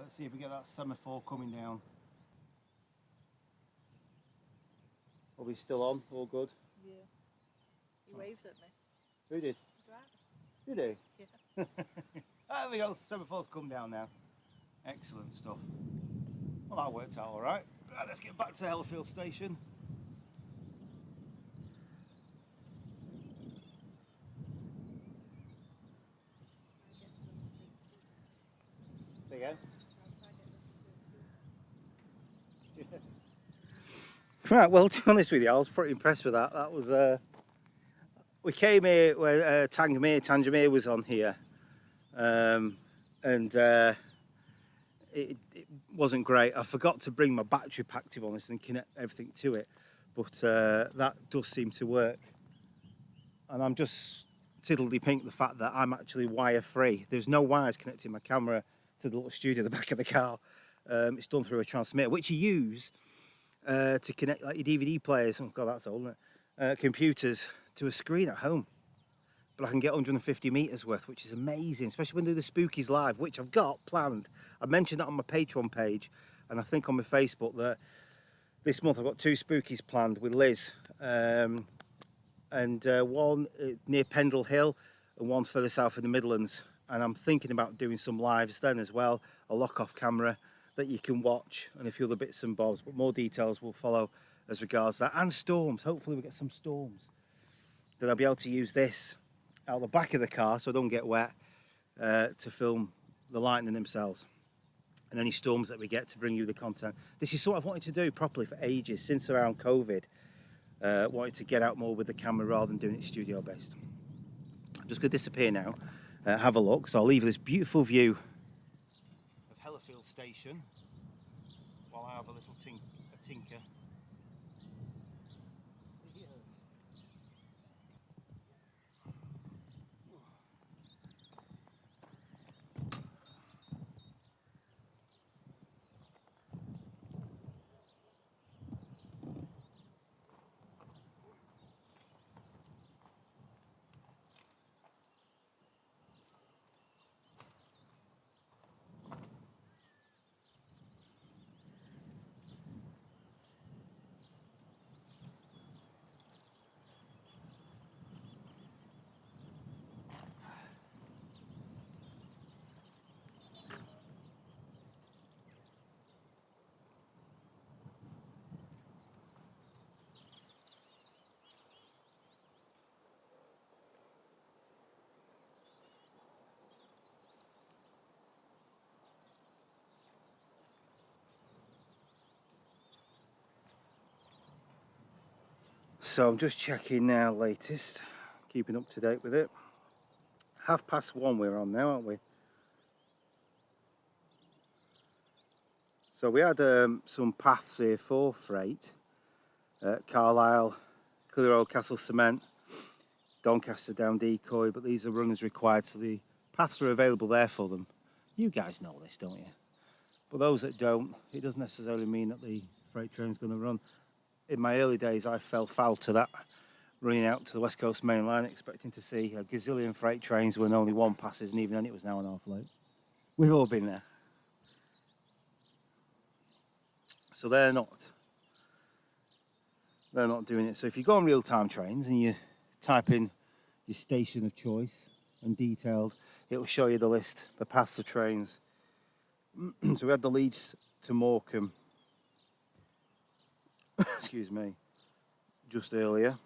Let's see if we get that semaphore coming down. Are we still on? All good? Yeah. He waved at me. Who did? The driver. Did he? Yeah. There we go, semaphore's come down now. Excellent stuff. Well, that worked out all right. Right, let's get back to Hellifield Station. There you go. Right, well, to be honest with you, I was pretty impressed with that. That was, we came here when Tangier was on here, and it wasn't great. I forgot to bring my battery pack, to be honest, and connect everything to it, but that does seem to work. And I'm just tiddly-pink the fact that I'm actually wire-free. There's no wires connecting my camera to the little studio at the back of the car. It's done through a transmitter, which you use to connect like your DVD players, oh god, that's old, isn't it? Computers to a screen at home. But I can get 150 metres worth, which is amazing, especially when I do the Spookies live, which I've got planned. I mentioned that on my Patreon page, and I think on my Facebook that this month I've got 2 Spookies planned with Liz, and one near Pendle Hill, and one's further south in the Midlands. And I'm thinking about doing some lives then as well, a lock-off camera that you can watch, and a few other bits and bobs, but more details will follow as regards that. And storms, hopefully we get some storms. Then I'll be able to use this out the back of the car so I don't get wet, to film the lightning themselves and any storms that we get to bring you the content. This is what I've wanted to do properly for ages, since around COVID. Wanted to get out more with the camera rather than doing it studio based. I'm just going to disappear now, have a look. So I'll leave this beautiful view of Hellifield Station while I have a little tinker. So I'm just checking now, latest, keeping up to date with it. 1:30 we're on now, aren't we? So we had some paths here for freight. Carlisle, Clitheroe, Castle Cement, Doncaster down Decoy, but these are runners required, so the paths are available there for them. You guys know this, don't you? But those that don't, it doesn't necessarily mean that the freight train's going to run. In my early days, I fell foul to that, running out to the West Coast main line, expecting to see a gazillion freight trains when only one passes, and even then it was an hour and a half late. We've all been there. So they're not doing it. So if you go on real-time trains and you type in your station of choice and detailed, it will show you the list, the paths of trains. So we had the Leeds to Morecambe, excuse me, just earlier.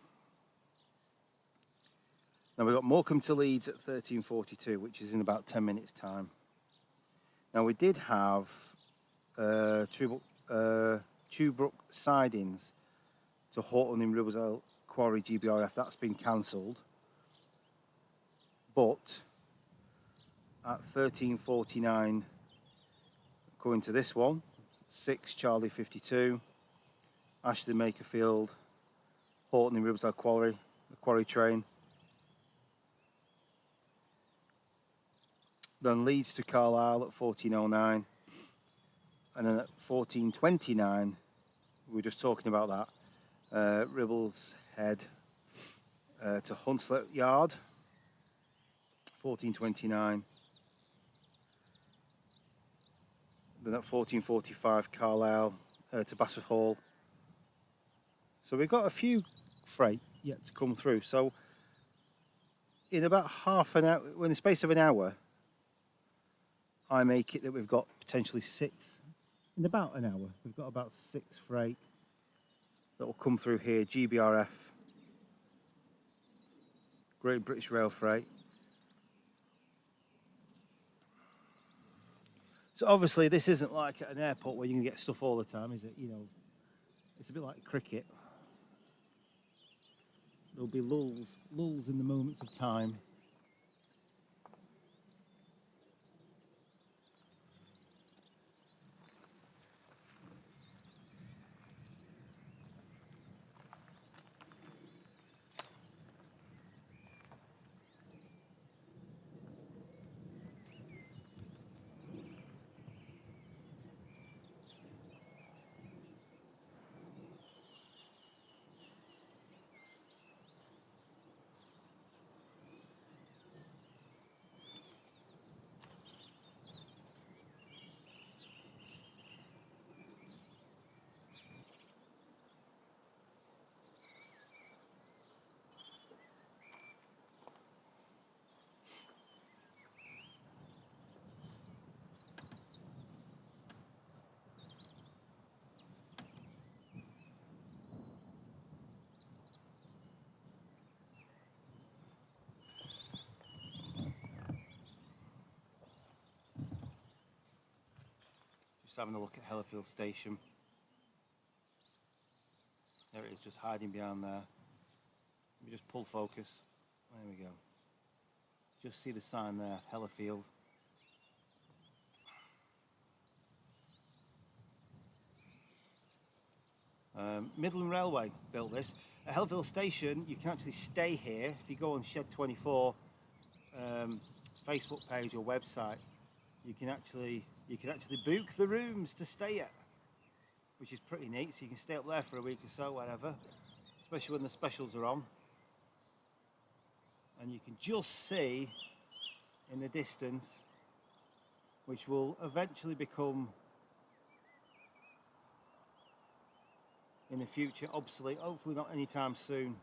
Now we've got Morecambe to Leeds at 13:42, which is in about 10 minutes time. Now we did have Tubrook sidings to Horton in Ribblesdale Quarry GBRF. That's been cancelled. But at 13:49, according to this one, 6 Charlie 52, Ashton Makerfield, Horton in Ribblesdale Quarry, the Quarry train. Then Leeds to Carlisle at 14:09, and then at 14:29, we were just talking about that, Ribbles Head to Hunslet Yard, 14:29. then at 14:45 Carlisle to Bassford Hall. So we've got a few freight yet to come through. So in about half an hour, in the space of an hour, I make it that we've got potentially 6. In about an hour, we've got about 6 freight that will come through here. GBRF, Great British Rail Freight. So obviously this isn't like at an airport where you can get stuff all the time, is it? You know, it's a bit like cricket. There'll be lulls in the moments of time. Just having a look at Hellifield Station. There it is, just hiding behind there. Let me just pull focus. There we go. Just see the sign there, Hellifield. Midland Railway built this. At Hellifield Station, you can actually stay here. If you go on Shed 24 Facebook page or website, you can actually book the rooms to stay at, which is pretty neat. So you can stay up there for a week or so, whatever, especially when the specials are on. And you can just see in the distance, which will eventually become in the future obsolete, hopefully not anytime soon,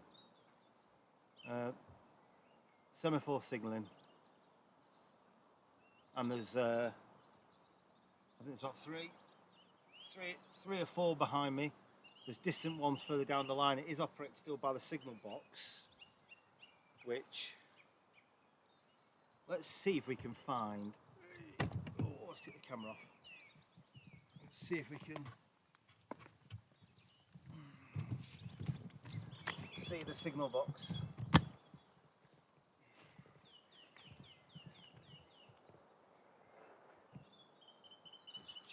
semaphore signalling. And there's I think there's about three or four behind me. There's distant ones further down the line. It is operated still by the signal box, which, let's see if we can find. Oh, let's take the camera off. Let's see if we can see the signal box.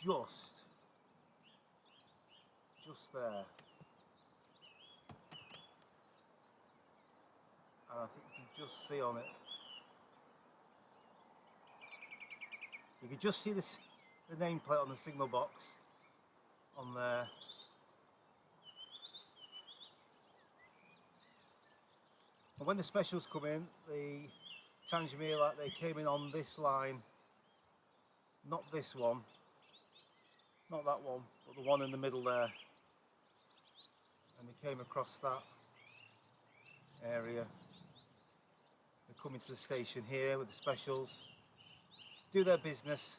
It's just there. And I think you can just see on it. You can just see this, the nameplate on the signal box on there. And when the specials come in, the Tangier, like they came in on this line, not this one, not that one, but the one in the middle there. And they came across that area. They're coming to the station here with the specials, do their business,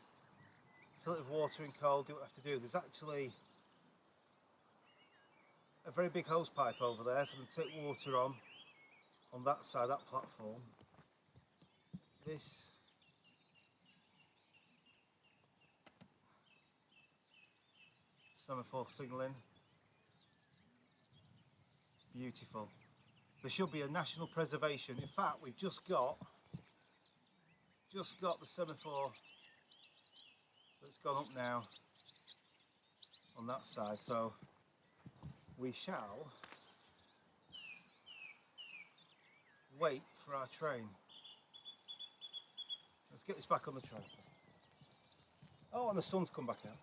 fill it with water and coal, do what they have to do. There's actually a very big hose pipe over there for them to take water on that side, that platform. This semaphore signalling, beautiful. There should be a national preservation. In fact, we've just got the semaphore that's gone up now on that side, so we shall wait for our train. Let's get this back on the train. Oh, and the sun's come back out.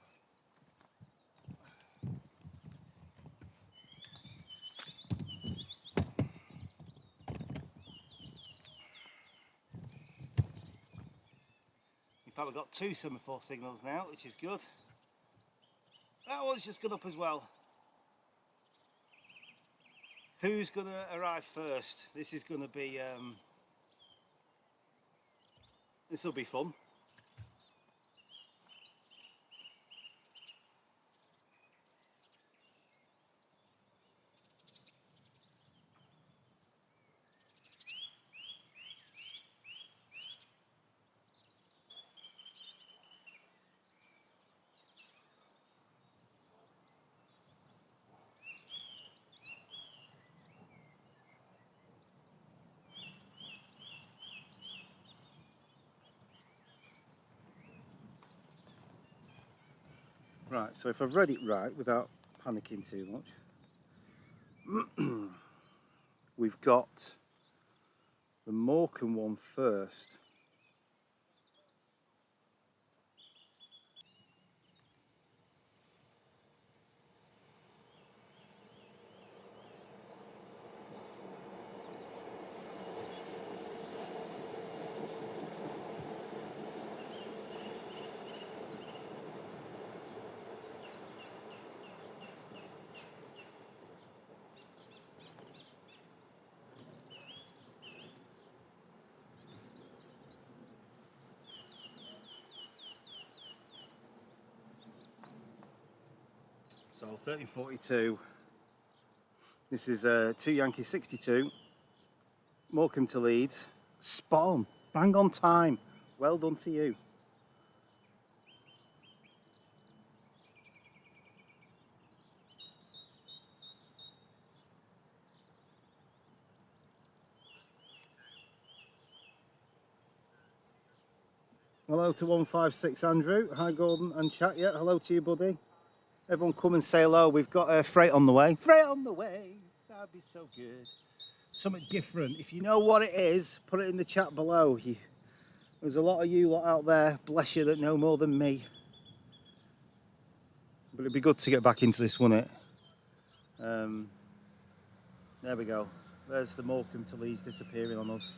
In fact, we've got 2 semaphore signals now, which is good. one's just gone up as well. Who's going to arrive first? This is going to be, this will be fun. Right, so if I've read it right without panicking too much, we've got the Morecambe one first. So 1342, this is 2 Yankee 62, Morecambe to Leeds, spot on, bang on time, well done to you. Hello to 156 Andrew, hi Gordon and chat, yeah, hello to you buddy. Everyone come and say hello, we've got freight on the way. Freight on the way, that'd be so good. Something different, if you know what it is, put it in the chat below. There's a lot of you lot out there, bless you, that know more than me. But it'd be good to get back into this, wouldn't it? There we go, there's the Morecambe to Leeds disappearing on us.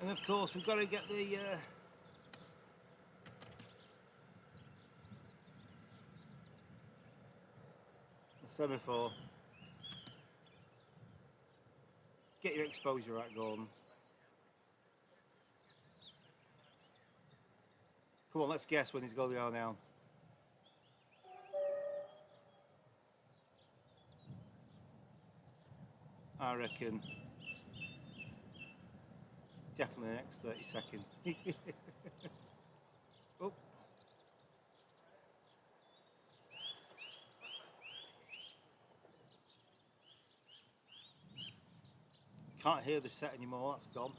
And of course we've got to get the semaphore. Get your exposure right, Gordon. Come on, let's guess when he's going to go now. I reckon definitely the next 30 seconds. Oh. Can't hear the set anymore, that's gone.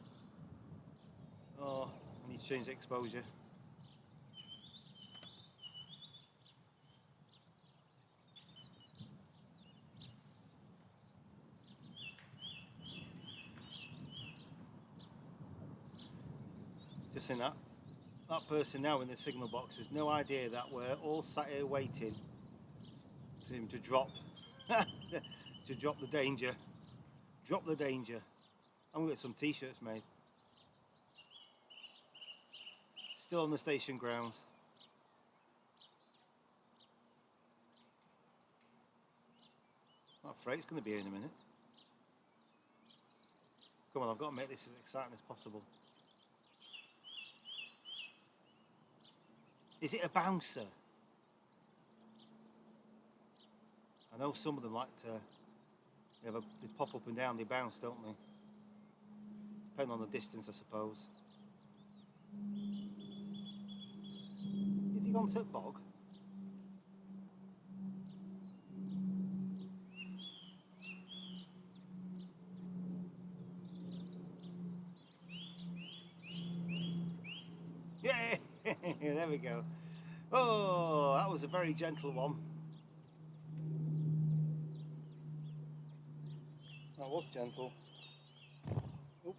Oh, I need to change the exposure. Just in that person now in the signal box has no idea that we're all sat here waiting to him to drop to drop the danger. Drop the danger. I'm gonna get some t-shirts made. Still on the station grounds. That freight's gonna be here in a minute. Come on, I've got to make this as exciting as possible. Is it a bouncer? I know some of them like to, they pop up and down, they bounce, don't they? Depending on the distance, I suppose. Is he gone to the bog? Yeah, there we go. Oh, that was a very gentle one. That was gentle. Oop.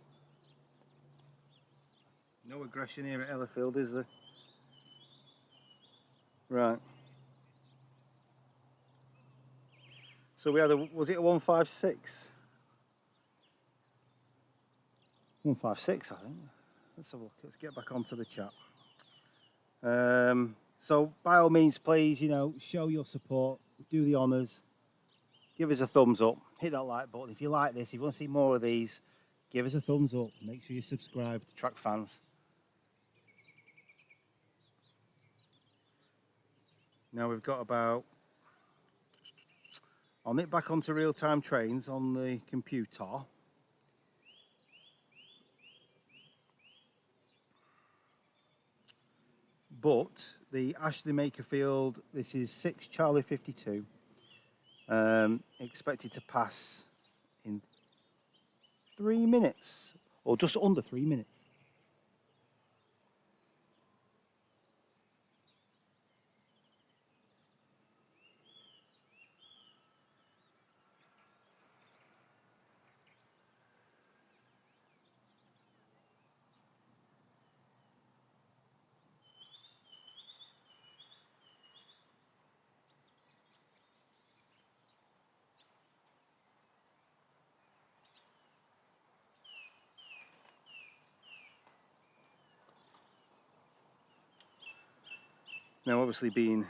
No aggression here at Hellifield, is there? Right. So we had a, was it a 156? 156, I think. Let's have a look. Let's get back onto the chat. So by all means, please, you know, show your support, do the honours, give us a thumbs up, hit that like button. If you like this, if you want to see more of these, give us a thumbs up. Make sure you subscribe to TrackFans. Now we've got about, I'll nip back onto real-time trains on the computer. But the Ashley Makerfield, this is 6 Charlie 52, expected to pass in 3 minutes, or just under 3 minutes. Now obviously being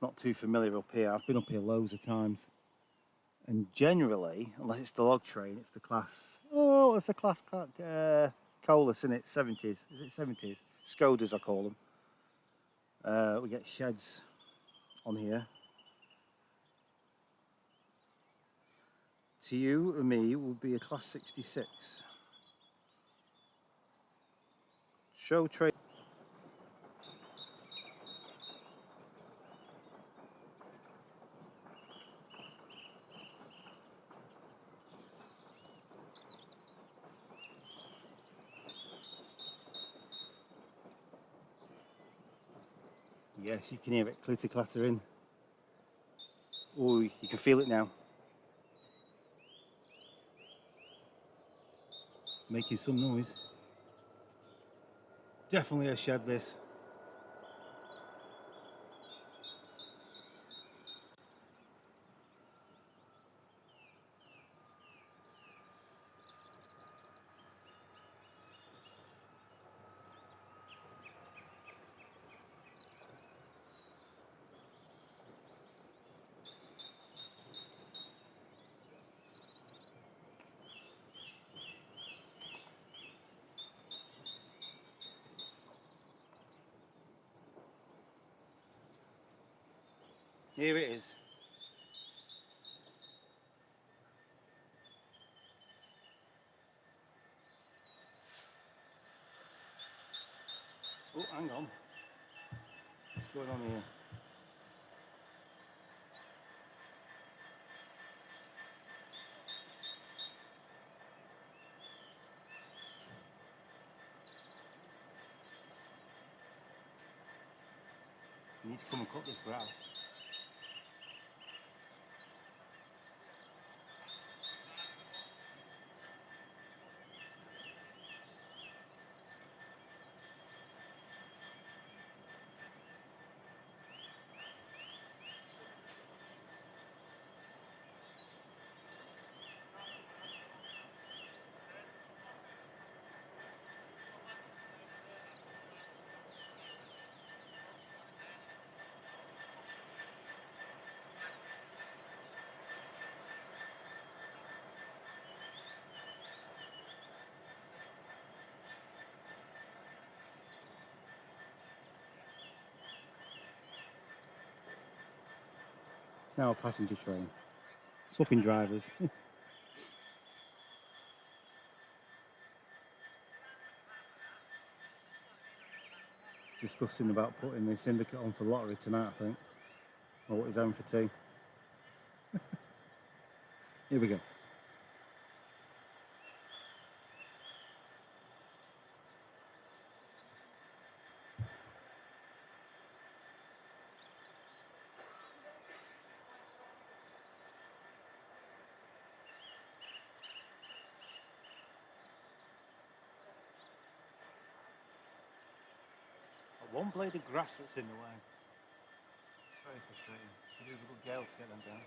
not too familiar up here, I've been up here loads of times. And generally, unless it's the log train, it's the class, oh, it's the class Colas, isn't it? 70s, is it 70s? Skodas I call them. We get sheds on here. To you and me would be a class 66. Show train. Yes, you can hear it clitter clattering. Oh, you can feel it now. Making some noise. Definitely a shed this. Here it is. Oh, hang on. What's going on here? You need to come and cut this grass. It's now a passenger train. Swapping drivers. Discussing about putting the syndicate on for lottery tonight, I think. Or what he's having for tea. Here we go. One blade of grass that's in the way. Very frustrating. You need a good gale to get them down.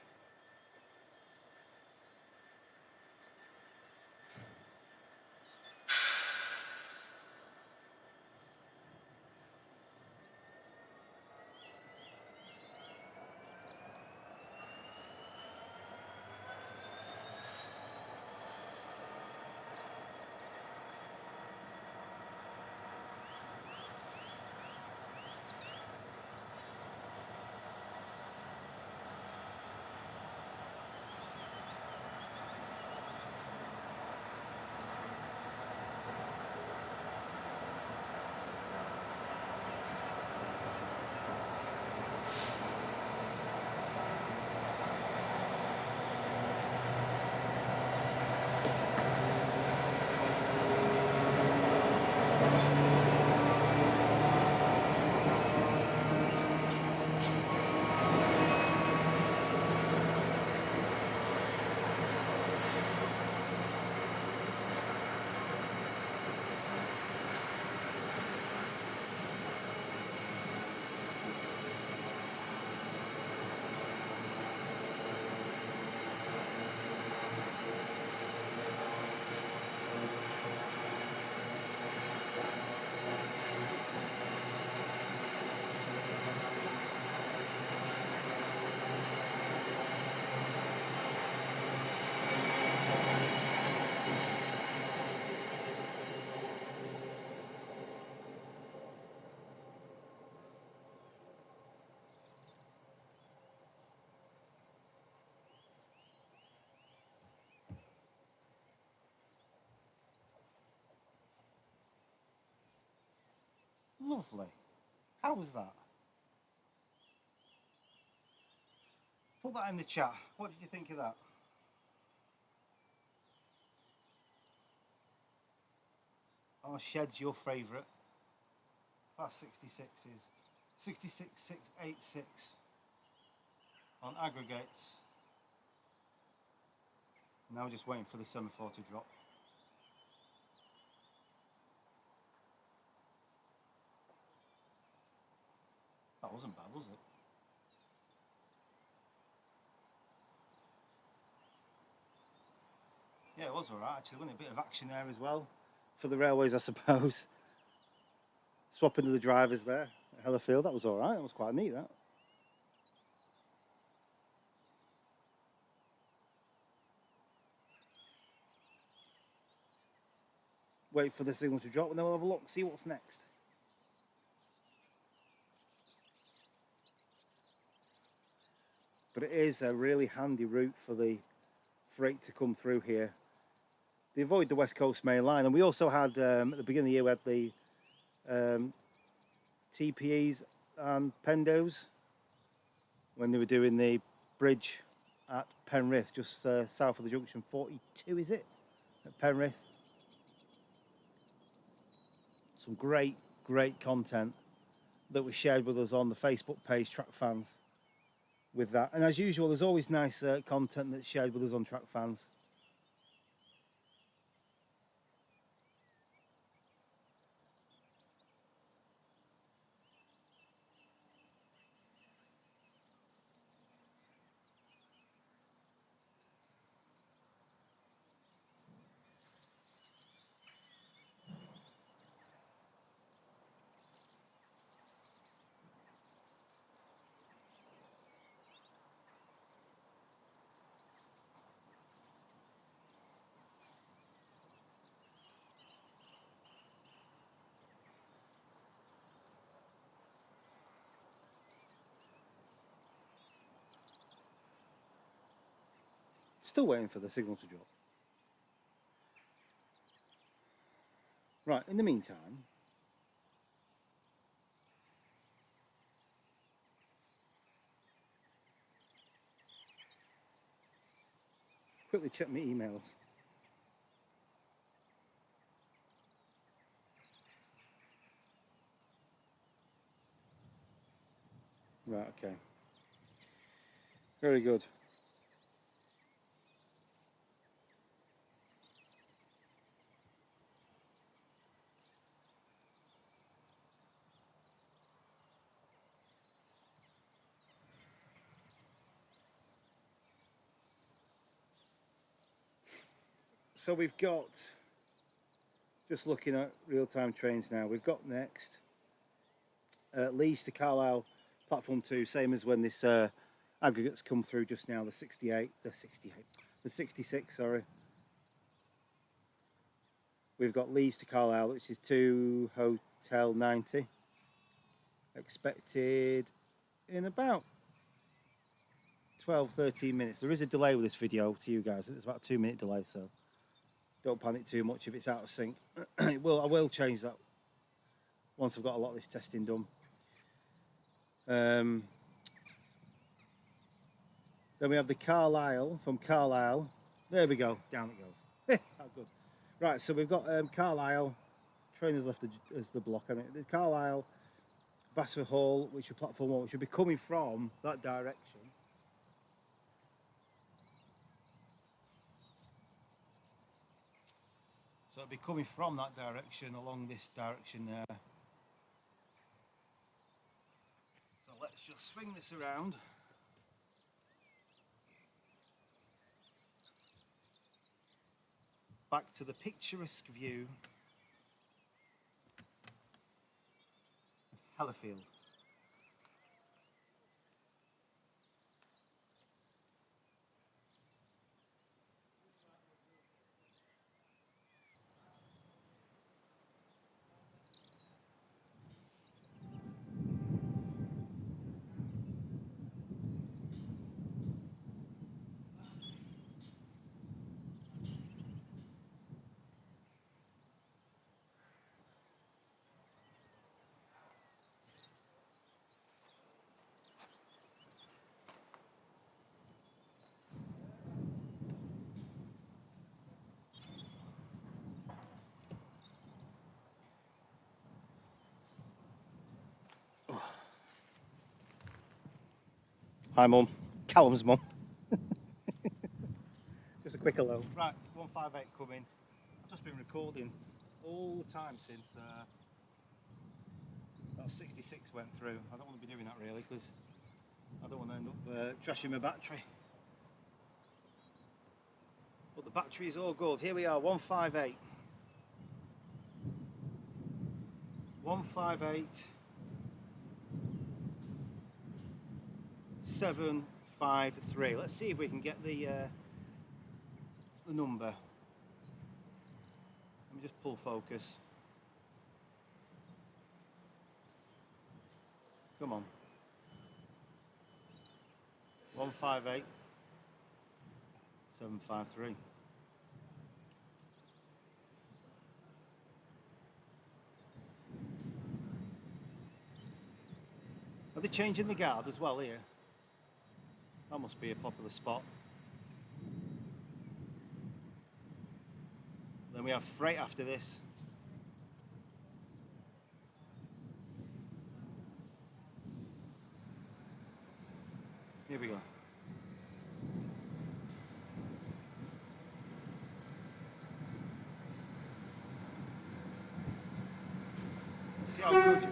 Lovely. How was that? Put that in the chat. What did you think of that? Our shed's your favourite. Class 66 is 66686 on aggregates. Now we're just waiting for the semaphore to drop. That wasn't bad, was it? Yeah, it was alright actually, wasn't it? A bit of action there as well. For the railways, I suppose. Swapping to the drivers there at Hellifield, that was alright, that was quite neat that. Wait for the signal to drop and then we'll have a look, see what's next. But it is a really handy route for the freight to come through here. They avoid the West Coast Main Line, and we also had, at the beginning of the year, we had the TPEs and Pendos when they were doing the bridge at Penrith, just south of the junction 42, is it? At Penrith. Some great content that was shared with us on the Facebook page, TrackFans, with that. And as usual, there's always nice content that's shared with us on TrackFans. Still waiting for the signal to drop. Right, in the meantime, quickly check my emails. Right, okay. Very good. So we've got, just looking at real-time trains now, we've got next Leeds to Carlisle, platform 2, same as when this aggregates come through just now, the 66, sorry. We've got Leeds to Carlisle, which is to Hotel 90, expected in about 12-13 minutes. There is a delay with this video to you guys, it's about a 2-minute delay, so don't panic too much if it's out of sync. I will change that once I've got a lot of this testing done. Then we have the Carlisle, from Carlisle, there we go, down it goes. How good. Right, so we've got Carlisle, train has left as the block, I mean, the Carlisle, Basford Hall, which is platform 1, which should be coming from that direction. So it'll be coming from that direction along this direction there. So let's just swing this around. Back to the picturesque view of Hellifield. Hi mum, Callum's mum. Just a quick hello. Right, 158 coming. I've just been recording all the time since that 66 went through. I don't want to be doing that really because I don't want to end up trashing my battery. But the battery is all good. Here we are, 158. 158. 753. Let's see if we can get the number. Let me just pull focus. Come on. 158 753. Are they changing the guard as well here? That must be a popular spot. Then we have freight after this. Here we go. See how good you are. Yeah, there we go.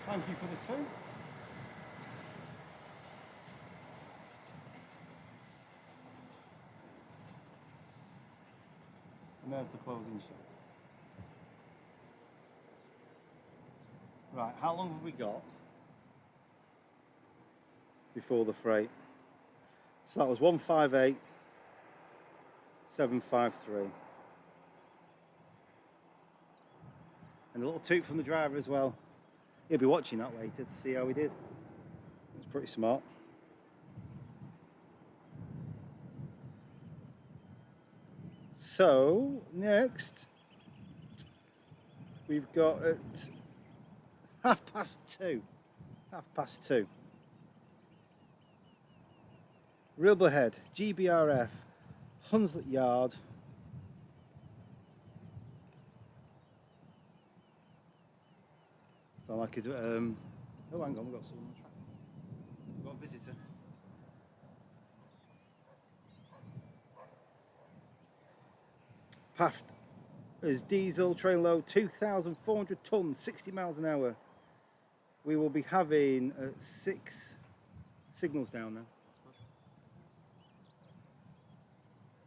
Thank you for the 2. And there's the closing shot. Right, how long have we got before the freight? So that was 158 753. And a little toot from the driver as well. He'll be watching that later to see how we did. It's pretty smart. So, next, we've got at 2:30. 2:30. Ribblehead, GBRF, Hunslet Yard. So I could, oh hang on, we've got someone on the track. Go on. visitor. Paft is diesel, train load 2,400 tonnes, 60 miles an hour. We will be having 6 signals down there.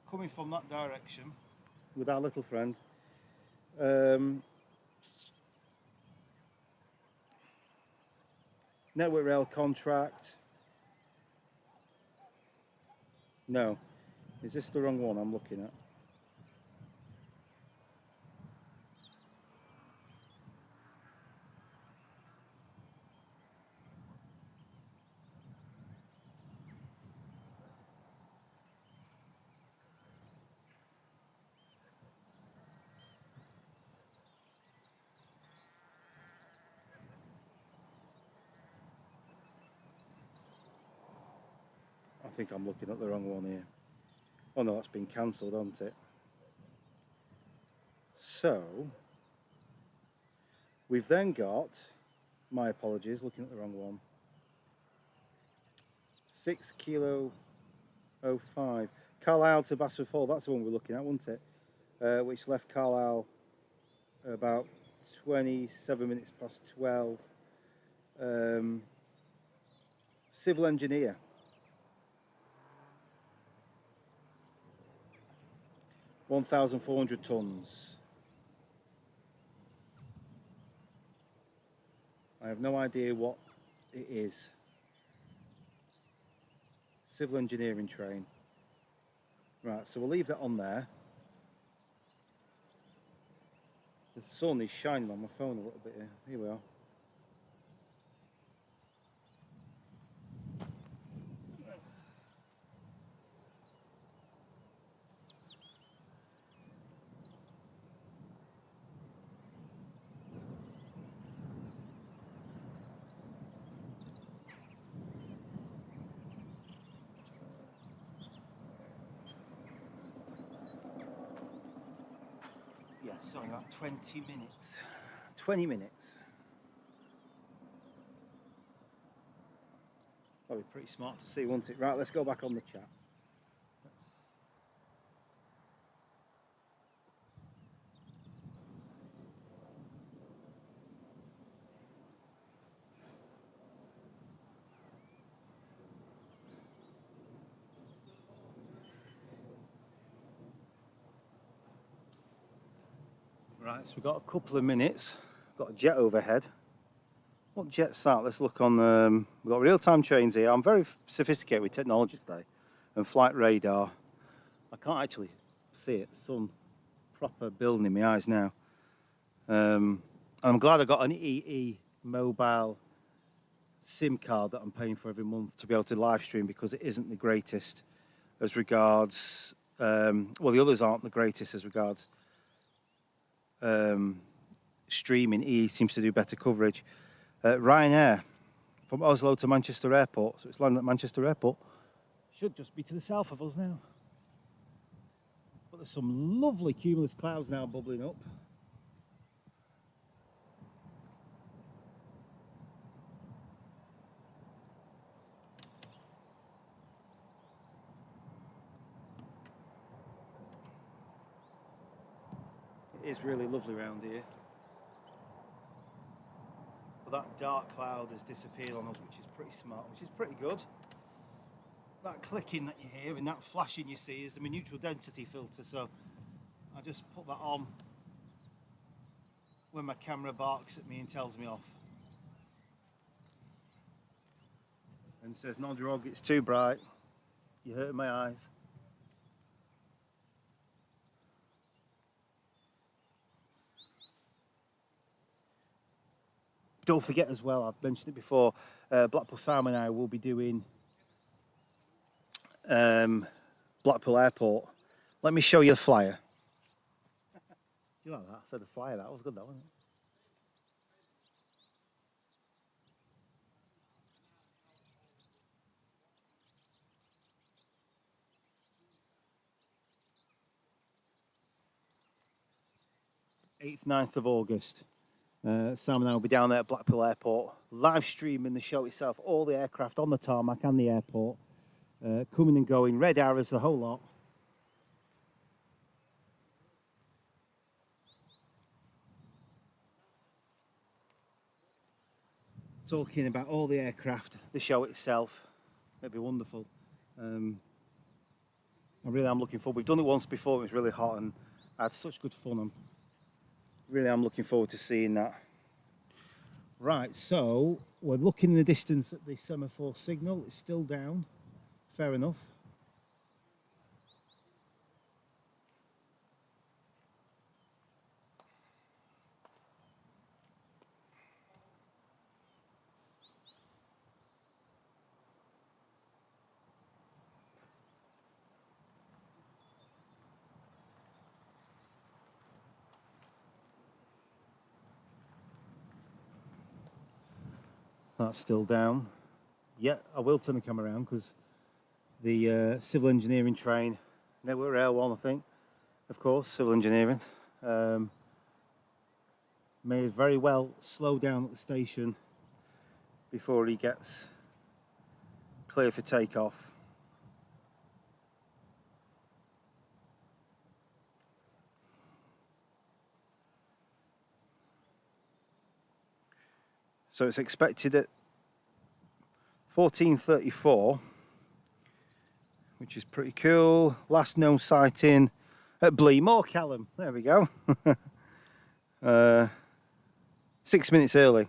Coming from that direction with our little friend. Network rail contract. No. Is this the wrong one I'm looking at? I think I'm looking at the wrong one here. Oh no, that's been cancelled, hasn't it? So, we've then got, my apologies, looking at the wrong one. 6 kilo 05. Carlisle to Basford Hall, that's the one we're looking at, wasn't it? Which left Carlisle about 27 minutes past 12. Civil engineer. 1,400 tonnes. I have no idea what it is. Civil engineering train. Right, so we'll leave that on there. The sun is shining on my phone a little bit here. Here we are. Yeah, sorry, about 20 minutes. 20 minutes. That'd be pretty smart to see, wouldn't it? Right, let's go back on the chat. Right, so we've got a couple of minutes. Got a jet overhead. What jet's that? Let's look on. We've got real-time trains here. I'm very sophisticated with technology today, and flight radar. I can't actually see it. Sun proper building in my eyes now. I'm glad I got an EE mobile SIM card that I'm paying for every month to be able to live stream, because it isn't the greatest as regards. Well, the others aren't the greatest as regards. Streaming. EE seems to do better coverage. Ryanair from Oslo to Manchester Airport, so it's landing at Manchester Airport. Should just be to the south of us now. But there's some lovely cumulus clouds now bubbling up. It is really lovely around here. But that dark cloud has disappeared on us, which is pretty smart, which is pretty good. That clicking that you hear and that flashing you see is the neutral density filter, so I just put that on when my camera barks at me and tells me off. And says, Nodrog, it's too bright, you're hurting my eyes. Don't forget as well, I've mentioned it before, Blackpool Sam and I will be doing Blackpool Airport. Let me show you the flyer. Do you like that? I said the flyer, that was good, that wasn't it? 8th, 9th of August. Sam and I will be down there at Blackpool Airport, live streaming the show itself, all the aircraft on the tarmac and the airport, coming and going, red arrows, the whole lot. Talking about all the aircraft, the show itself. It'd be wonderful. I really am looking forward. We've done it once before, it was really hot and I had such good fun. I'm looking forward to seeing that. Right, so we're looking in the distance at the semaphore signal. It's still down, fair enough. That's still down. Yeah, I will turn the camera around because the civil engineering train, Network Rail 1, I think, of course, civil engineering, may very well slow down at the station before he gets clear for takeoff. So it's expected at 14:34, which is pretty cool. Last known sighting at Bleemore, Callum. There we go. 6 minutes early.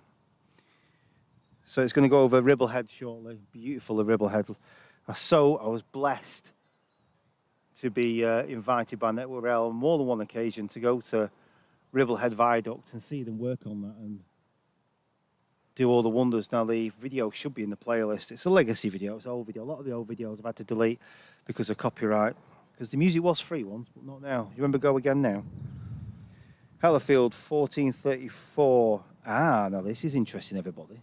So it's going to go over Ribblehead shortly. Beautiful, the Ribblehead. I was blessed to be invited by Network Rail on more than one occasion to go to Ribblehead Viaduct and see them work on that and do all the wonders. Now the video should be in the playlist. It's a legacy video, it's an old video. A lot of the old videos I've had to delete because of copyright. Because the music was free once, but not now. You remember Go Again Now? Hellifield 1434. Ah, now this is interesting, everybody.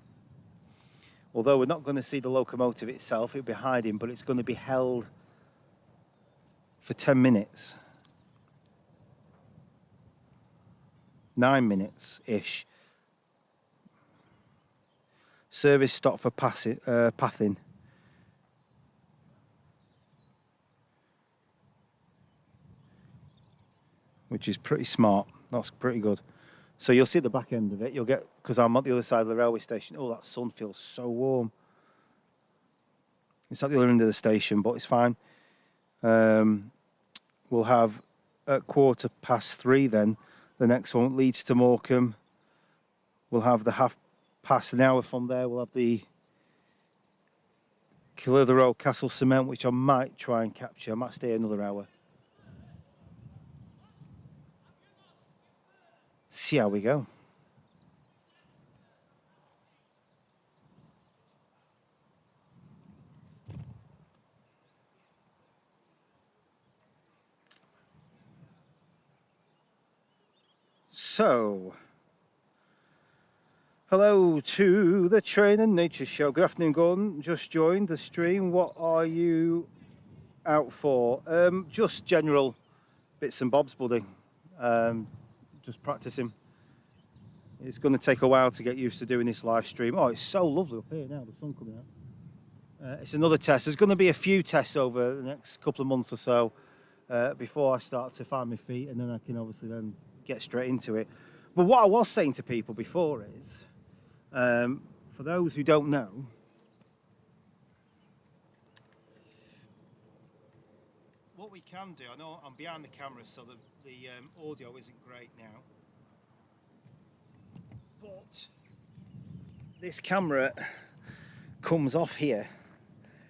Although we're not going to see the locomotive itself, it'll be hiding, but it's going to be held for 10 minutes. 9 minutes-ish. Service stop for pathing. Which is pretty smart. That's pretty good. So you'll see the back end of it. You'll get, because I'm at the other side of the railway station. Oh, that sun feels so warm. It's at the other end of the station, but it's fine. We'll have at 3:15 then. The next one leads to Morecambe. We'll have the past an hour from there. We'll have the Clitheroe Castle Cement, which I might try and capture. I might stay another hour. See how we go. So, hello to the Train and Nature Show. Good afternoon, Gordon. Just joined the stream. What are you out for? Just general bits and bobs, buddy. Just practicing. It's going to take a while to get used to doing this live stream. Oh, it's so lovely up here now, the sun coming out. It's another test. There's going to be a few tests over the next couple of months or so before I start to find my feet, and then I can obviously then get straight into it. But what I was saying to people before is, for those who don't know, what we can do, I know I'm behind the camera so the audio isn't great now, but this camera comes off here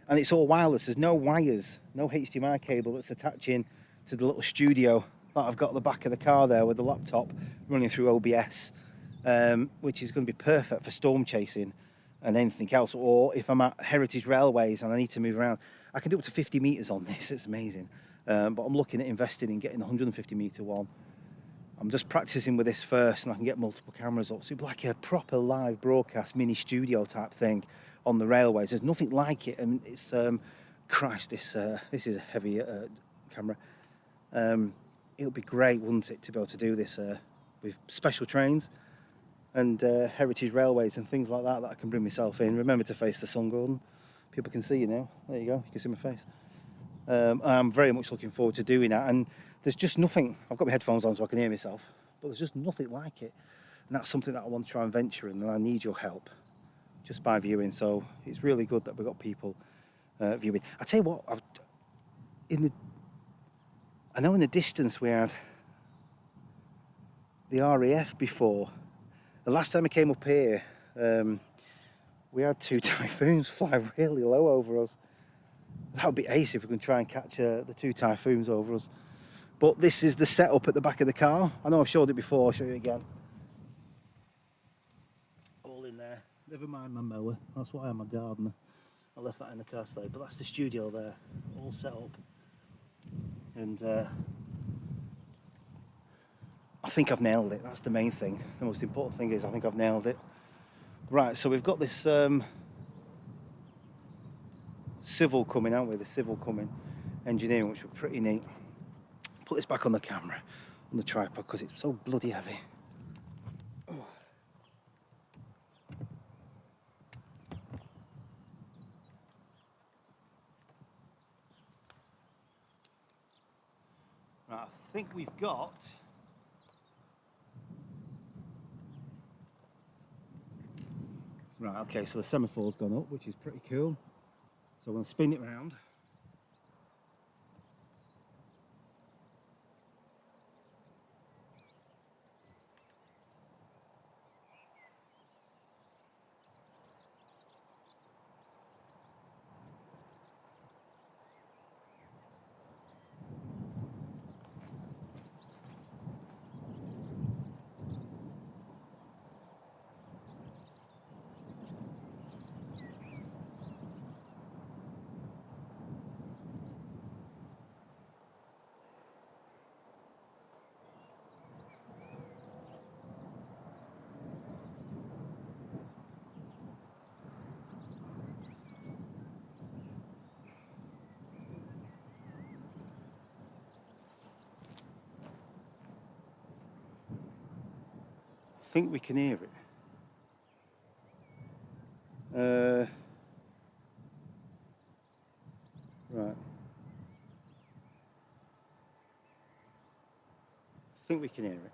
and it's all wireless. There's no wires, no HDMI cable that's attaching to the little studio that I've got at the back of the car there with the laptop running through OBS, which is going to be perfect for storm chasing and anything else. Or if I'm at Heritage Railways and I need to move around, I can do up to 50 metres on this. It's amazing. But I'm looking at investing in getting a 150 metre one. I'm just practicing with this first and I can get multiple cameras up. So it'd be like a proper live broadcast mini studio type thing on the railways. There's nothing like it. And it's, Christ, this is a heavy camera. It would be great, wouldn't it, to be able to do this with special trains. and heritage railways and things like that I can bring myself in. Remember to face the sun, Gordon. People can see you now. There you go. You can see my face. I'm very much looking forward to doing that. And there's just nothing. I've got my headphones on so I can hear myself, but there's just nothing like it. And that's something that I want to try and venture in, and I need your help just by viewing. So it's really good that we've got people viewing. I tell you what, I know in the distance we had the RAF before. The last time I came up here, we had 2 typhoons fly really low over us. That would be ace if we can try and catch the 2 typhoons over us. But this is the setup at the back of the car. I know I've showed it before, I'll show you again. All in there. Never mind my mower, that's why I'm a gardener. I left that in the car today, but that's the studio there, all set up. And I think I've nailed it, that's the main thing. The most important thing is I think I've nailed it. Right, so we've got this civil coming, haven't we? The civil coming, engineering, which were pretty neat. Put this back on the camera, on the tripod, because it's so bloody heavy. Right, I think we've got right, okay, so the semaphore's gone up, which is pretty cool. So I'm going to spin it round. I think we can hear it. Right. I think we can hear it.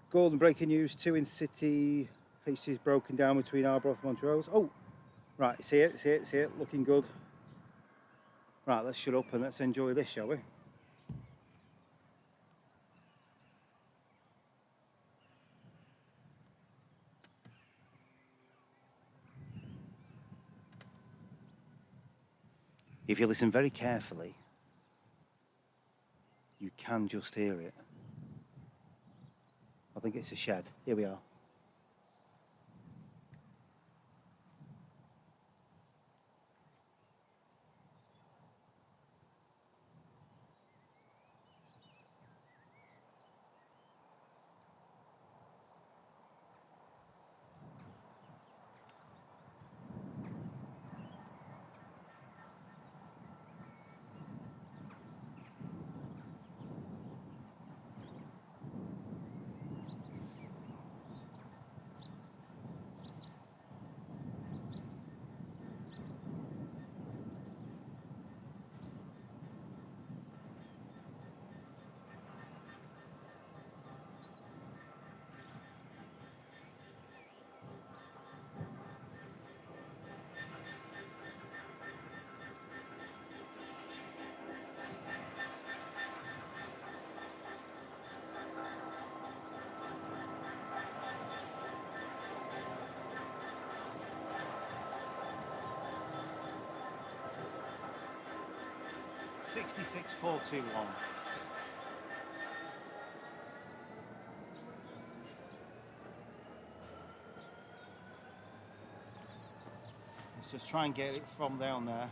Gordon, breaking news, 2 in city. HC is broken down between Arbroath and Montrose. Oh, right, see it, looking good. Right, let's shut up and let's enjoy this, shall we? If you listen very carefully, you can just hear it. I think it's a shed. Here we are. $66,421. Let's just try and get it from down there.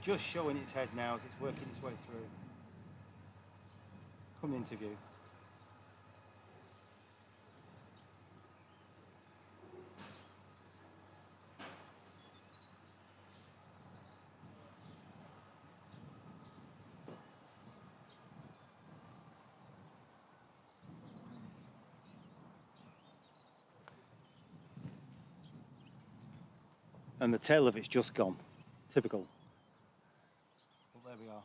Just showing its head now as it's working its way through. Come into view. and the tail of it's just gone. Typical. But there we are.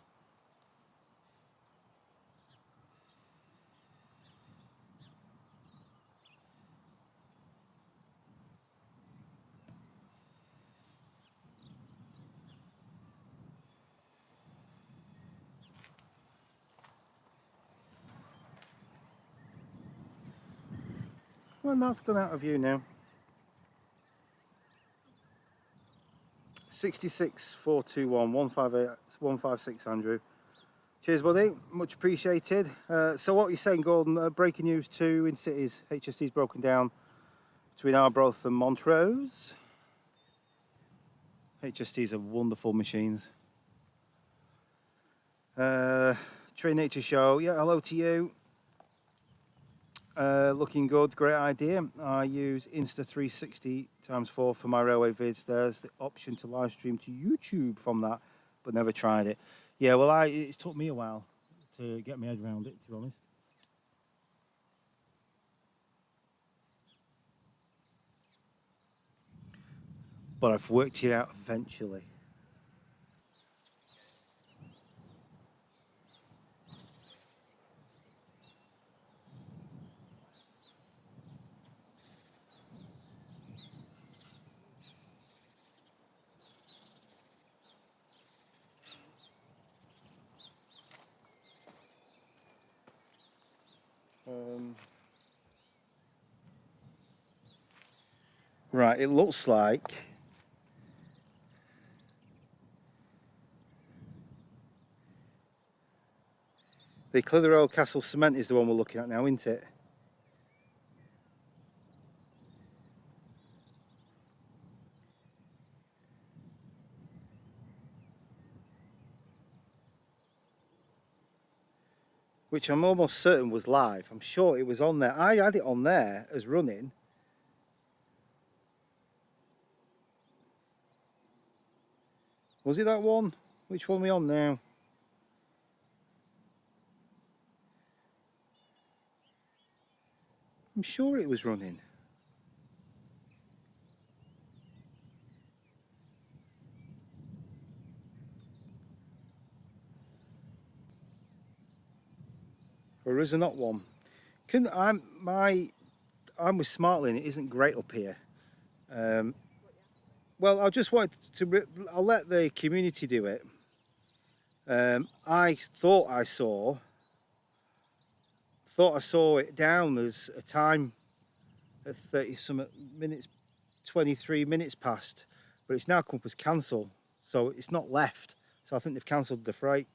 Well, that's gone out of view now. 66421 158 156 Andrew. Cheers, buddy. Much appreciated. So what are you saying, Gordon? Breaking news 2 in cities. HST's broken down between Arbroath and Montrose. HSTs are wonderful machines. Train Nature Show. Yeah, hello to you. Looking good, great idea. I use Insta360 x4 for my railway vids. There's the option to live stream to YouTube from that, but never tried it. Yeah, well, it's took me a while to get my head around it, to be honest. But I've worked it out eventually. Right, it looks like the Clitheroe Castle cement is the one we're looking at now, isn't it? Which I'm almost certain was live. I'm sure it was on there. I had it on there as running. Was it that one? Which one are we on now? I'm sure it was running. Or is there not one? I'm with Smartling. It isn't great up here. Well, I just wanted to. I'll let the community do it. I thought I saw it down as a time at 30 some minutes, 23 minutes past, but it's now come up as cancel, so it's not left. So I think they've cancelled the freight.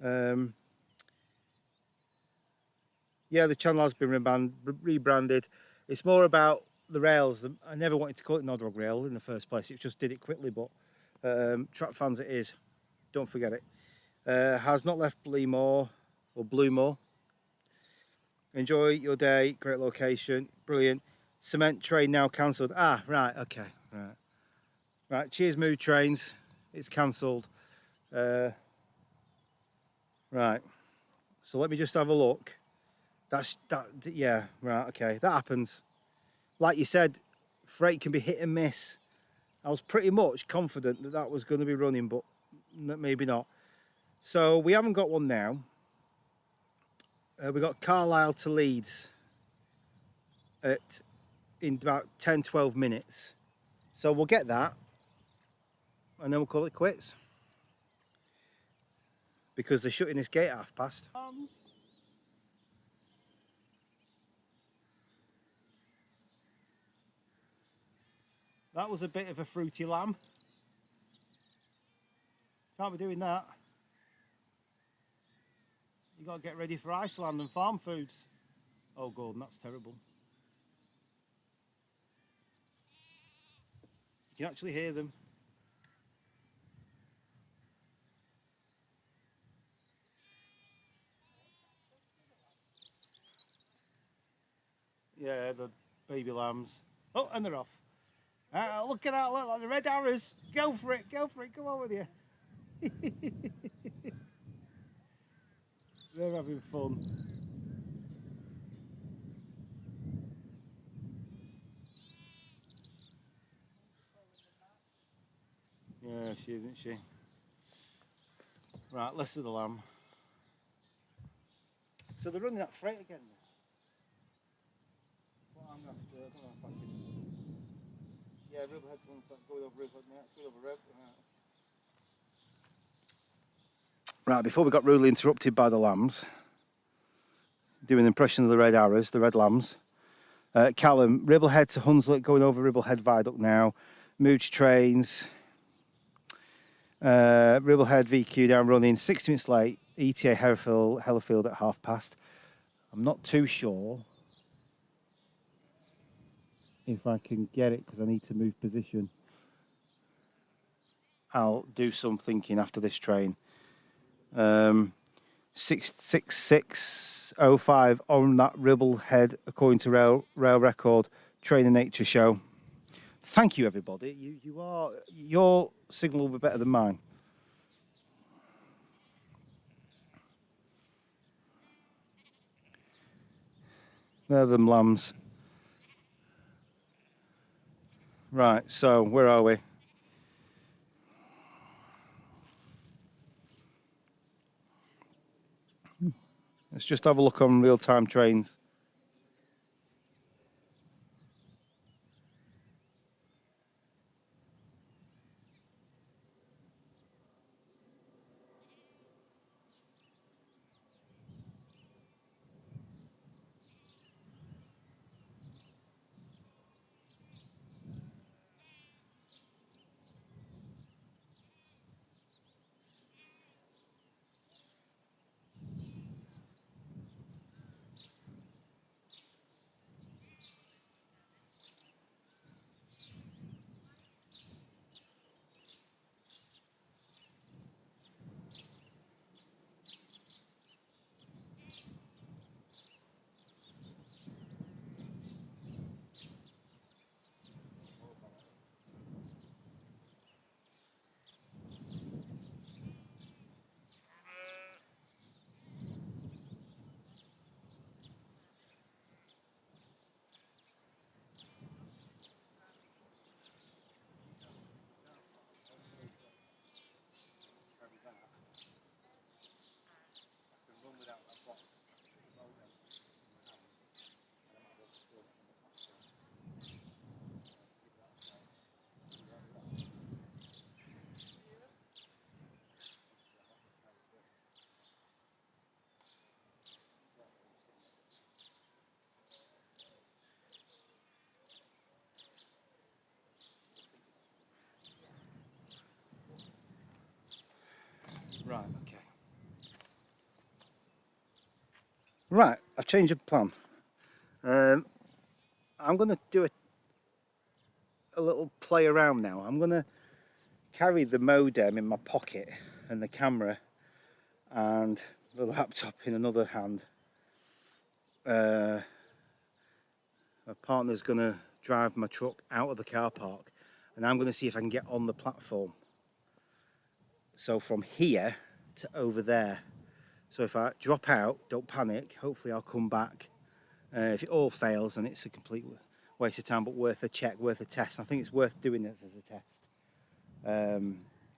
Yeah, the channel has been rebranded. It's more about the rails. I never wanted to call it Nodrog Rail in the first place. It just did it quickly, but TrackFans it is. Don't forget it. Has not left Bleemore or Bluemore. Enjoy your day. Great location. Brilliant. Cement train now cancelled. Ah, right. Okay. Right. Right. Cheers, Mood Trains. It's cancelled. Right. So let me just have a look. Yeah. Right. Okay. That happens. Like you said, freight can be hit and miss. I was pretty much confident that that was going to be running, but maybe not. So we haven't got one now. We got Carlisle to Leeds in about 10-12 minutes. So we'll get that, and then we'll call it quits. Because they're shutting this gate at past. That was a bit of a fruity lamb. Can't be doing that. You got to get ready for Iceland and farm foods. Oh, Gordon, that's terrible. You can actually hear them. Yeah, the baby lambs. Oh, and they're off. Look at that, look like the red arrows. Go for it, come on with you. They're having fun. she? Right, less of the lamb. So they're running that freight again. What I'm going to have to do, I don't know if I can. Yeah, Riverhead's one side, going over Riverhead now, it's going over Riverhead. Right, before we got rudely interrupted by the lambs, doing an impression of the red arrows, the red lambs. Callum, Ribblehead to Hunslet, going over Ribblehead Viaduct now. Mooch trains. Ribblehead VQ down running, 60 minutes late. ETA Hellifield at past. I'm not too sure if I can get it because I need to move position. I'll do some thinking after this train. 66605 on that Ribblehead, according to rail record, train and nature show. Thank you, everybody. Your signal will be better than mine. There are them lambs. Right, so where are we? Let's just have a look on real-time trains. Right, okay. Right, I've changed of plan. I'm going to do a little play around now. I'm going to carry the modem in my pocket and the camera and the laptop in another hand. My partner's going to drive my truck out of the car park and I'm going to see if I can get on the platform. So from here to over there. So if I drop out, don't panic, hopefully I'll come back. If it all fails, then it's a complete waste of time, but worth a check, worth a test. I think it's worth doing it as a test.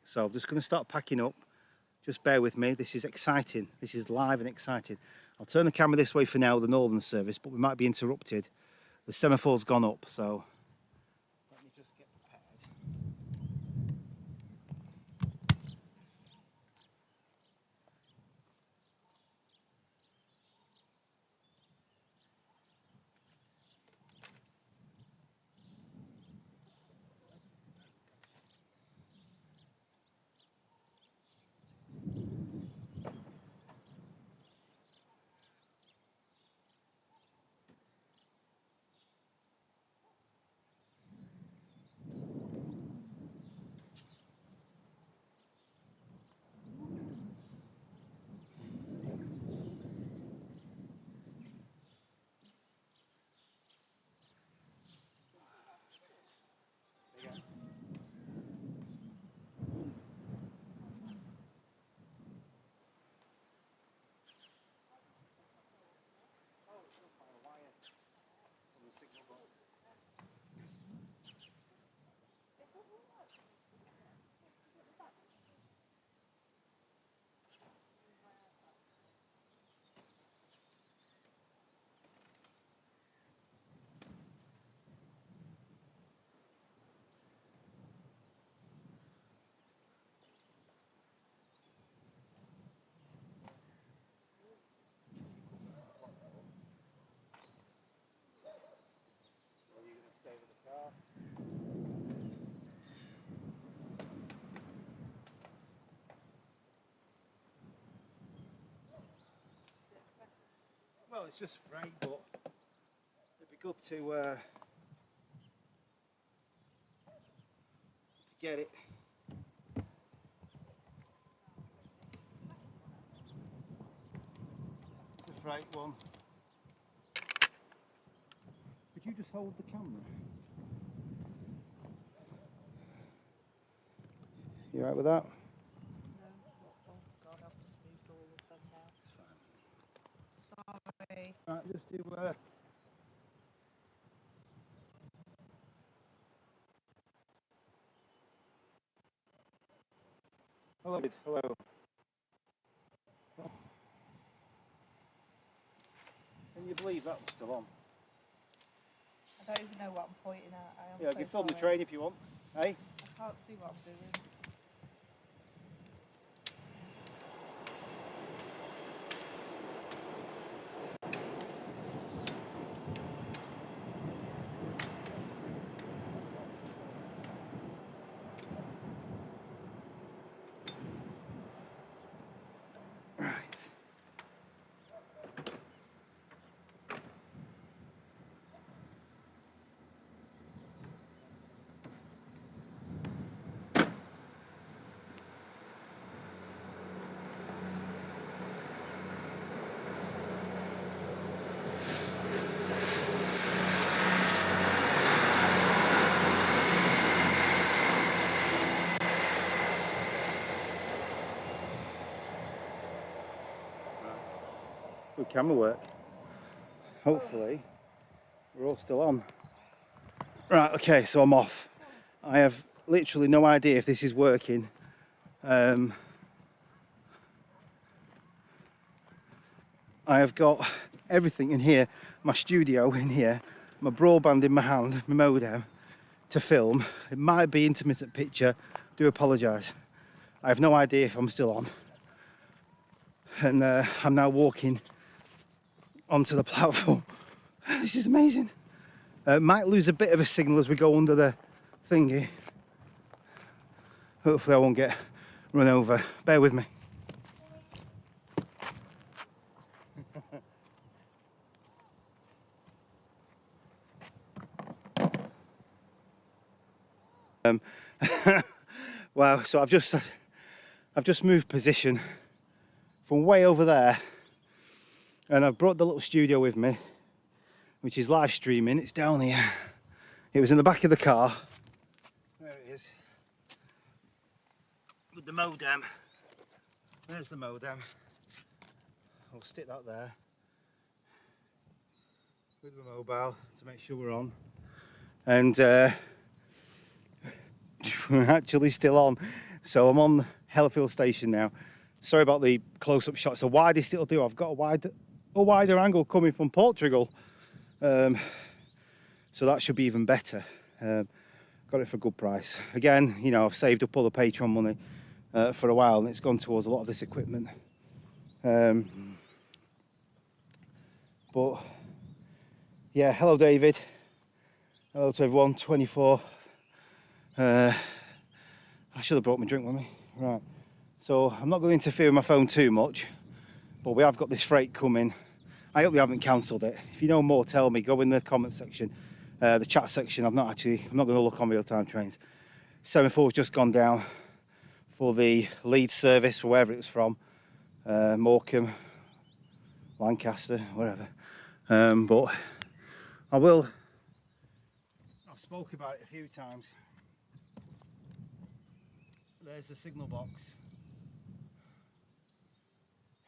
So I'm just going to start packing up. Just bear with me. This is exciting. This is live and exciting. I'll turn the camera this way for now, the northern service, but we might be interrupted. The semaphore's gone up, so let me just get prepared. it's just freight, but it'd be good to get it. It's a freight one. Could you just hold the camera? You alright with that? No, oh God, I've just moved all of them now. Sorry. Right, just do hello. Hello. Can you believe that was still on? I don't even know what I'm pointing at. I am Yeah, so you can film the sorry. train if you want. Hey? I can't see what I'm doing. Right. Good camera work. Hopefully, we're all still on. Right, okay, so I'm off. I have literally no idea if this is working. I have got everything in here, my studio in here, my broadband in my hand, my modem to film. It might be intermittent picture, do apologise. I have no idea if I'm still on. And I'm now walking onto the platform. This is amazing. Might lose a bit of a signal as we go under the thingy. Hopefully I won't get run over. Bear with me. Wow, so I've just moved position from way over there, and I've brought the little studio with me, which is live streaming. It's down here. It was in the back of the car. There it is. With the modem. There's the modem. I'll stick that there. With the mobile to make sure we're on. And we're actually still on. So I'm on Hellifield Station now. Sorry about the close-up shot. It's the widest it'll do. I've got a wider angle coming from Portugal. So that should be even better. Got it for a good price. Again, you know, I've saved up all the Patreon money for a while, and it's gone towards a lot of this equipment. But yeah, hello David. Hello to everyone. 24. I should have brought my drink with me. Right. So I'm not going to interfere with my phone too much, but we have got this freight coming. I hope they haven't cancelled it. If you know more, tell me. Go in the comment section, the chat section. I'm not going to look on real-time trains. Semaphore just gone down for the Leeds service, for wherever it was from, Morecambe, Lancaster, wherever. But I've spoke about it a few times. There's the signal box.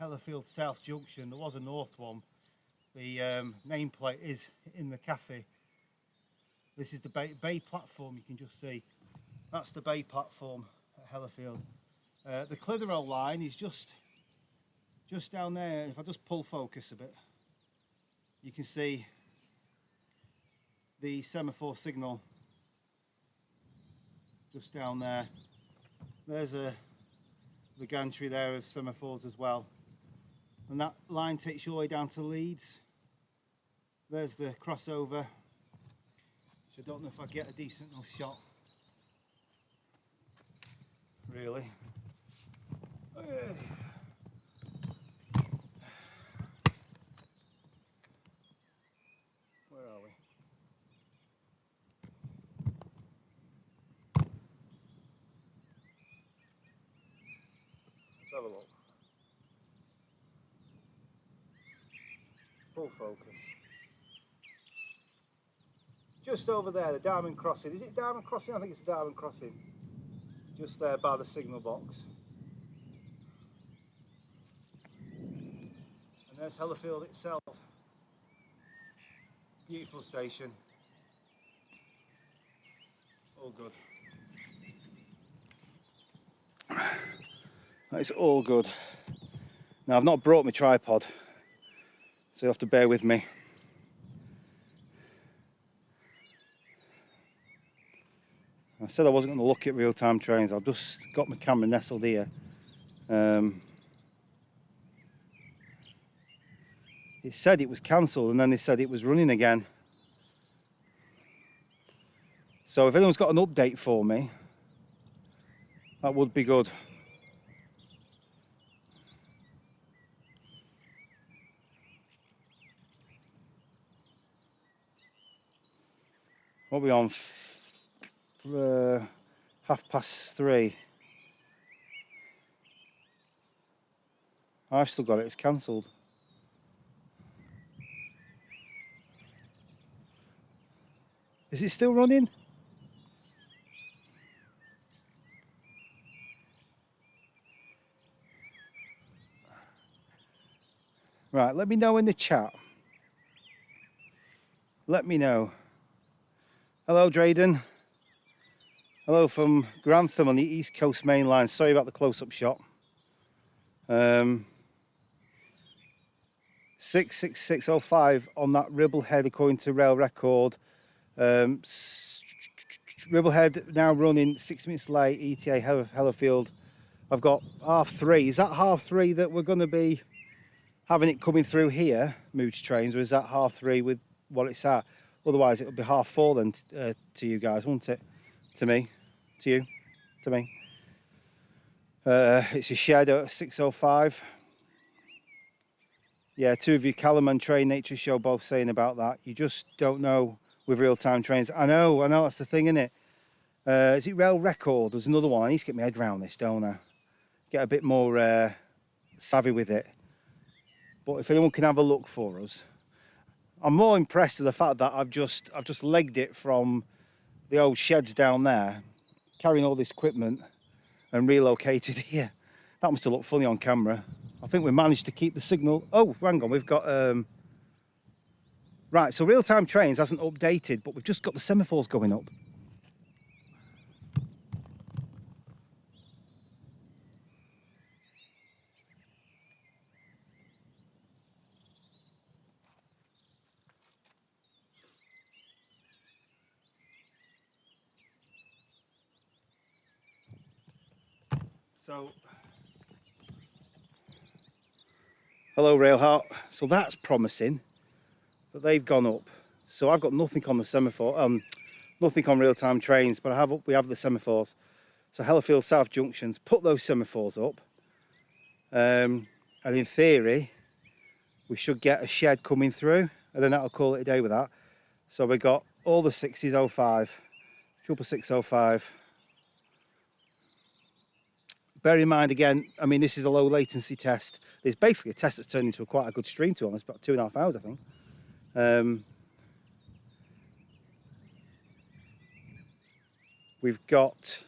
Hellifield South Junction. There was a north one. The nameplate is in the cafe. This is the bay platform. You can just see. That's the bay platform at Hellifield. The Clitheroe line is just down there. If I just pull focus a bit, you can see the semaphore signal just down there. There's the gantry there of semaphores as well. And that line takes you all the way down to Leeds. There's the crossover, which I don't know if I get a decent enough shot, really. have a look. Full focus. Just over there, the Diamond Crossing. Is it Diamond Crossing? I think it's the Diamond Crossing. Just there by the signal box. And there's Hellifield itself. Beautiful station. All good. It's all good. Now I've not brought my tripod, so you'll have to bear with me. I said I wasn't going to look at real-time trains. I've just got my camera nestled here. It said it was cancelled and then they said it was running again. So if anyone's got an update for me, that would be good. What are we on? 3:30. I've still got it, it's cancelled. Is it still running? Right, let me know in the chat. Let me know. Hello, Drayden. Hello from Grantham on the East Coast Main Line. Sorry about the close-up shot. 66605 on that Ribblehead according to rail record. Ribblehead now running 6 minutes late, ETA Hellifield. I've got 3:30. Is that 3:30 that we're going to be having it coming through here, Moods Trains, or is that 3:30 with what it's at? Otherwise it would be 4:30 then to you guys, wouldn't it? To me, to you, to me. It's a shed at 6:05. Yeah, two of you, Callum and Train Nature Show, both saying about that. You just don't know with real-time trains. I know, that's the thing, isn't it? Is it Rail Record? There's another one. I need to get my head around this, don't I? Get a bit more savvy with it. But if anyone can have a look for us. I'm more impressed with the fact that I've just legged it from the old sheds down there, carrying all this equipment and relocated here. That must have looked funny on camera. I think we managed to keep the signal. Oh, hang on, we've got right, so real-time trains hasn't updated, but we've just got the semaphores going up. So, hello Railheart. So that's promising, but they've gone up. So I've got nothing on the semaphore, nothing on real-time trains, but we have the semaphores. So Hellifield South Junctions, put those semaphores up, and in theory, we should get a shed coming through, and then that'll call it a day with that. So we got all the 60s 05, 605. Bear in mind again, I mean, this is a low latency test. It's basically a test that's turned into quite a good stream, to be honest, about 2.5 hours, I think. We've got,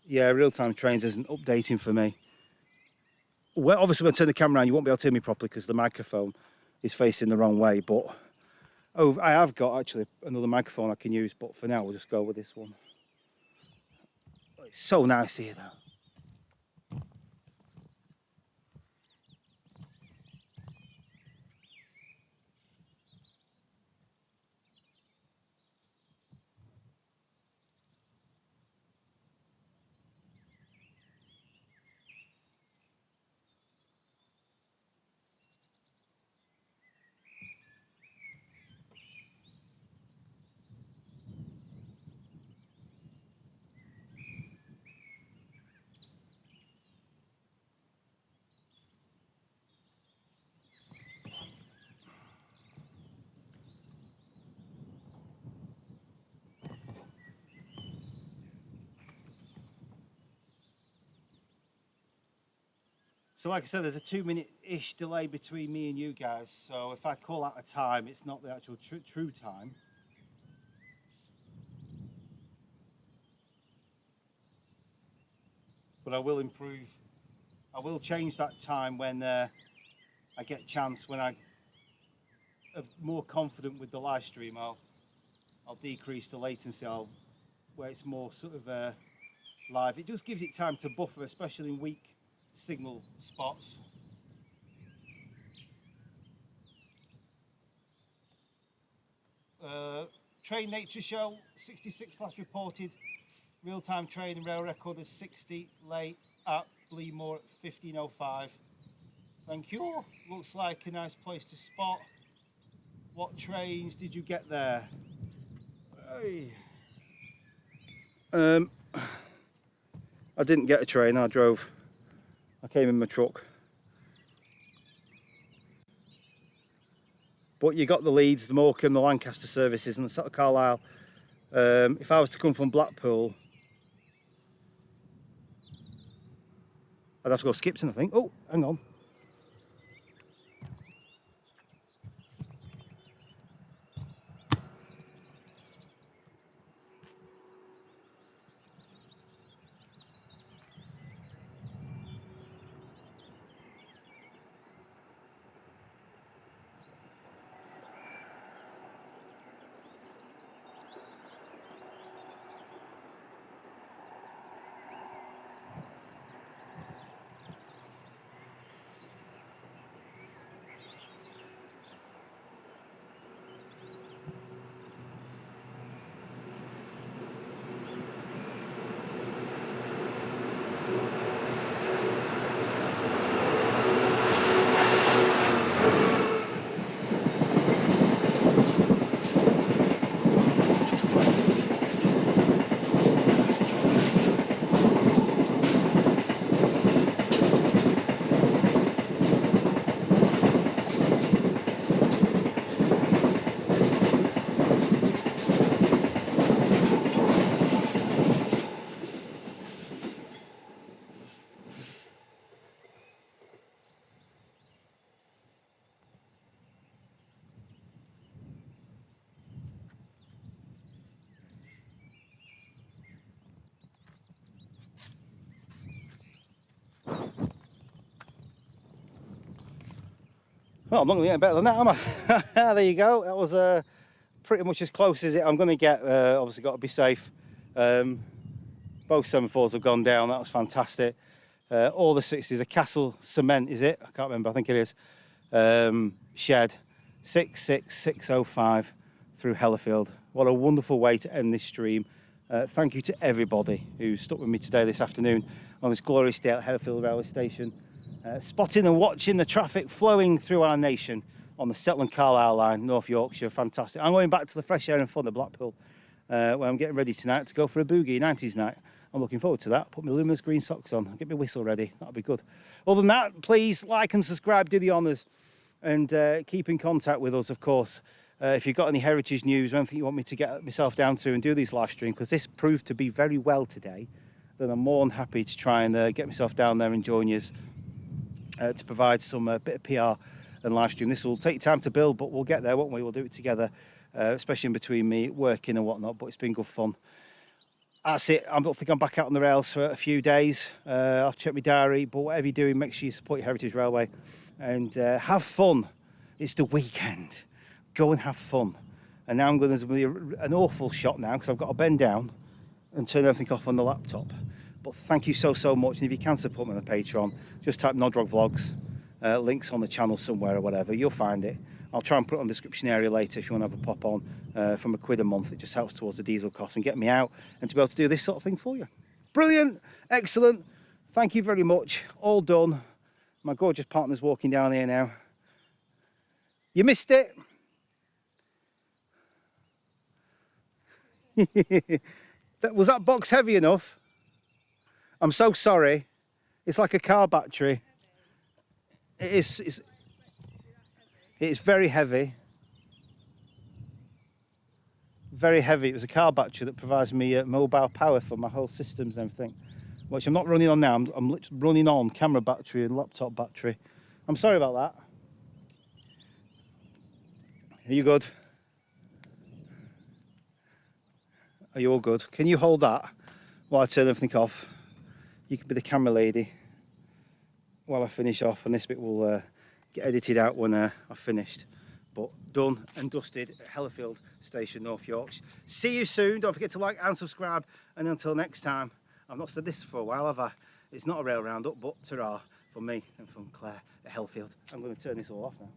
yeah, real-time trains isn't updating for me. Well, obviously, when I turn the camera around, you won't be able to hear me properly because the microphone is facing the wrong way. But I have got actually another microphone I can use, but for now, we'll just go with this one. It's so nice here, though. So like I said, there's a 2-minute-ish delay between me and you guys. So if I call out a time, it's not the actual true time. But I will improve. I will change that time when I get a chance, when I am more confident with the live stream. I'll decrease the latency. Where it's more sort of live. It just gives it time to buffer, especially in weak signal spots. Train nature show 66 last reported. Real-time train and rail record is 60 late at Bleemore at 15:05. Thank you. Looks like a nice place to spot. What trains did you get there? Hey. I didn't get a train. I drove. I came in my truck. But you got the Leeds, the Morecambe, the Lancaster services, and the sort of Carlisle. If I was to come from Blackpool, I'd have to go Skipton, I think. Oh, hang on. Well, I'm not going to get better than that, am I? There you go. That was pretty much as close as I'm going to get. Obviously, got to be safe. Both 7.4s have gone down. That was fantastic. All the 60s. A Castle Cement, is it? I can't remember. I think it is. Shed 66605 through Hellifield. What a wonderful way to end this stream. Thank you to everybody who stuck with me today, this afternoon, on this glorious day at Hellifield Railway Station. Spotting and watching the traffic flowing through our nation on the Shetland Carlisle line, North Yorkshire, fantastic. I'm going back to the fresh air and fun of Blackpool, where I'm getting ready tonight to go for a boogie 90s night. I'm looking forward to that. Put my luminous green socks on, get my whistle ready, that'll be good. Other than that, please like and subscribe, do the honours, and keep in contact with us, of course. If you've got any heritage news or anything you want me to get myself down to and do these live streams, because this proved to be very well today, then I'm more than happy to try and get myself down there and join you. To provide some bit of PR and live stream. This will take time to build, but we'll get there, won't we? We'll do it together, especially in between me working and whatnot, but it's been good fun. That's it. I don't think I'm back out on the rails for a few days. I'll check my diary, but whatever you're doing, make sure you support your Heritage Railway and have fun. It's the weekend. Go and have fun. And now I'm going to be an awful shot now because I've got to bend down and turn everything off on the laptop. But thank you so much, and if you can support me on the Patreon, just type Nodrog Vlogs, links on the channel somewhere or whatever, you'll find it. I'll try and put it on the description area later if you want to have a pop on from £1 a month. It just helps towards the diesel costs and get me out and to be able to do this sort of thing for you. Brilliant, excellent, thank you very much, all done. My gorgeous partner's walking down here now. You missed it. Was that box heavy enough? I'm so sorry. It's like a car battery. It's very heavy. Very heavy. It was a car battery that provides me mobile power for my whole systems and everything. which I'm not running on now. I'm literally running on camera battery and laptop battery. I'm sorry about that. Are you good? Are you all good? Can you hold that while I turn everything off? You can be the camera lady while I finish off, and this bit will get edited out when I've finished. But done and dusted at Hellifield Station, North Yorkshire. See you soon. Don't forget to like and subscribe. And until next time, I've not said this for a while, have I? It's not a rail roundup, but ta-ra from me and from Claire at Hellifield. I'm going to turn this all off now.